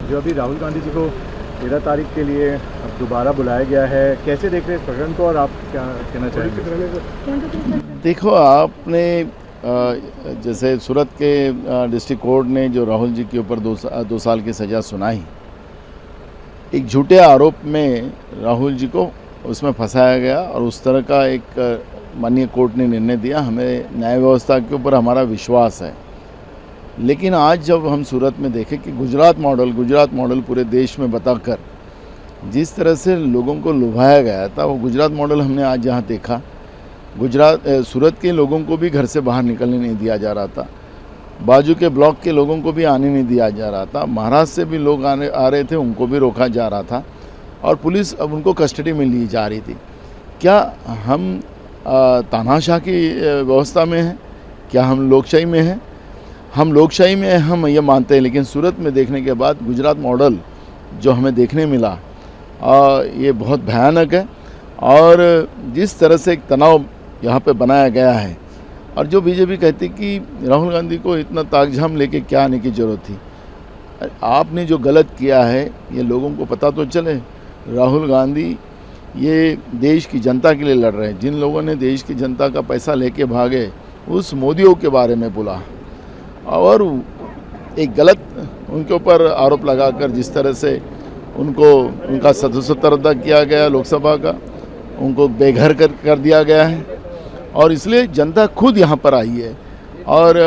जो अभी राहुल गांधी जी को 13 तारीख के लिए अब दोबारा बुलाया गया है, कैसे देख रहे हैं इस प्रकरण को और आप क्या कहना चाहेंगे? देखो, आपने जैसे सूरत के डिस्ट्रिक्ट कोर्ट ने जो राहुल जी के ऊपर 2 साल की सज़ा सुनाई, एक झूठे आरोप में राहुल जी को उसमें फंसाया गया और उस तरह का एक माननीय कोर्ट ने निर्णय दिया। हमें न्याय व्यवस्था के ऊपर हमारा विश्वास है। लेकिन आज जब हम सूरत में देखें कि गुजरात मॉडल पूरे देश में बताकर जिस तरह से लोगों को लुभाया गया था, वो गुजरात मॉडल हमने आज यहाँ देखा। सूरत के लोगों को भी घर से बाहर निकलने नहीं दिया जा रहा था, बाजू के ब्लॉक के लोगों को भी आने नहीं दिया जा रहा था, महाराष्ट्र से भी लोग आ रहे थे, उनको भी रोका जा रहा था और पुलिस अब उनको कस्टडी में ली जा रही थी। क्या हम तानाशाह की व्यवस्था में हैं? क्या हम लोकशाही में हैं? हम लोकशाही में हम ये मानते हैं, लेकिन सूरत में देखने के बाद गुजरात मॉडल जो हमें देखने मिला ये बहुत भयानक है। और जिस तरह से एक तनाव यहाँ पे बनाया गया है, और जो बीजेपी कहती कि राहुल गांधी को इतना ताकझाम लेके क्या आने की ज़रूरत थी। आपने जो गलत किया है ये लोगों को पता तो चले। राहुल गांधी ये देश की जनता के लिए लड़ रहे हैं। जिन लोगों ने देश की जनता का पैसा लेके भागे, उस मोदियों के बारे में बोला और एक गलत उनके ऊपर आरोप लगाकर जिस तरह से उनका सदस्यत्व रद्द किया गया लोकसभा का, उनको बेघर कर दिया गया है और इसलिए जनता खुद यहाँ पर आई है और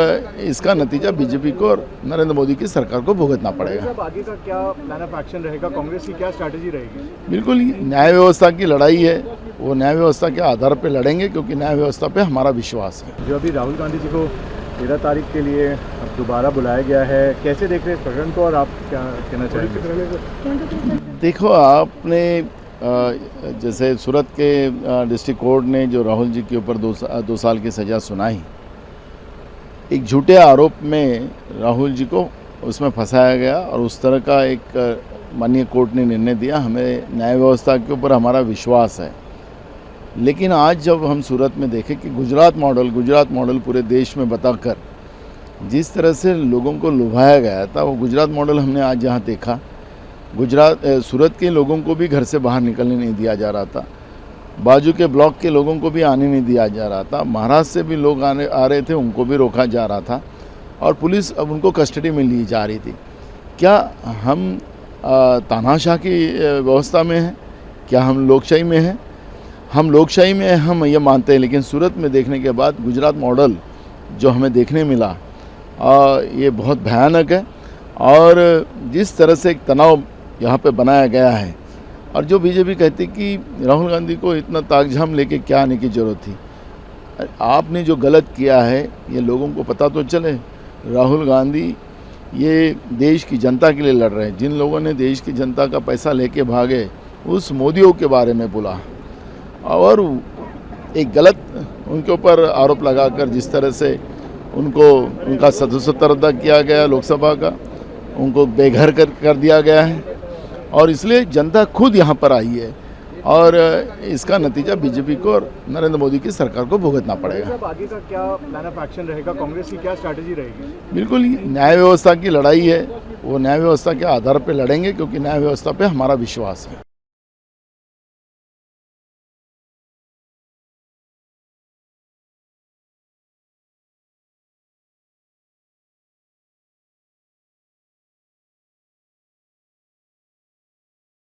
इसका नतीजा बीजेपी को और नरेंद्र मोदी की सरकार को भुगतना पड़ेगा। अब आगे का क्या प्लान ऑफ एक्शन रहेगा? कांग्रेस की क्या स्ट्रैटेजी रहेगी? बिल्कुल, न्याय व्यवस्था की लड़ाई है, वो न्याय व्यवस्था के आधार पर लड़ेंगे क्योंकि न्याय व्यवस्था पे हमारा विश्वास है। जो अभी राहुल गांधी जी को 13 तारीख के लिए अब दोबारा बुलाया गया है, कैसे देख रहे हैं इस प्रकरण को और आप क्या कहना चाहेंगे? देखो, आपने जैसे सूरत के डिस्ट्रिक्ट कोर्ट ने जो राहुल जी के ऊपर 2 साल की सज़ा सुनाई, एक झूठे आरोप में राहुल जी को उसमें फंसाया गया और उस तरह का एक माननीय कोर्ट ने निर्णय दिया। हमें न्याय व्यवस्था के ऊपर हमारा विश्वास है। लेकिन आज जब हम सूरत में देखें कि गुजरात मॉडल पूरे देश में बताकर जिस तरह से लोगों को लुभाया गया था, वो गुजरात मॉडल हमने आज यहाँ देखा। सूरत के लोगों को भी घर से बाहर निकलने नहीं दिया जा रहा था, बाजू के ब्लॉक के लोगों को भी आने नहीं दिया जा रहा था, महाराष्ट्र से भी लोग आ रहे थे, उनको भी रोका जा रहा था और पुलिस अब उनको कस्टडी में ली जा रही थी। क्या हम तानाशाह की व्यवस्था में हैं? क्या हम लोकशाही में हैं? हम लोकशाही में हम ये मानते हैं, लेकिन सूरत में देखने के बाद गुजरात मॉडल जो हमें देखने मिला ये बहुत भयानक है। और जिस तरह से एक तनाव यहाँ पे बनाया गया है, और जो बीजेपी कहती कि राहुल गांधी को इतना ताकझाम लेके क्या आने की ज़रूरत थी। आपने जो गलत किया है ये लोगों को पता तो चले। राहुल गांधी ये देश की जनता के लिए लड़ रहे हैं। जिन लोगों ने देश की जनता का पैसा लेके भागे, उस मोदियों के बारे में बोला और एक गलत उनके ऊपर आरोप लगाकर जिस तरह से उनका सदस्यत्व रद्द किया गया लोकसभा का, उनको बेघर कर दिया गया है और इसलिए जनता खुद यहाँ पर आई है और इसका नतीजा बीजेपी को और नरेंद्र मोदी की सरकार को भुगतना पड़ेगा। अब आगे का क्या प्लान ऑफ एक्शन रहेगा? कांग्रेस की क्या स्ट्रैटेजी रहेगी? बिल्कुल, न्याय व्यवस्था की लड़ाई है, वो न्याय व्यवस्था के आधार पर लड़ेंगे क्योंकि न्याय व्यवस्था पे हमारा विश्वास है।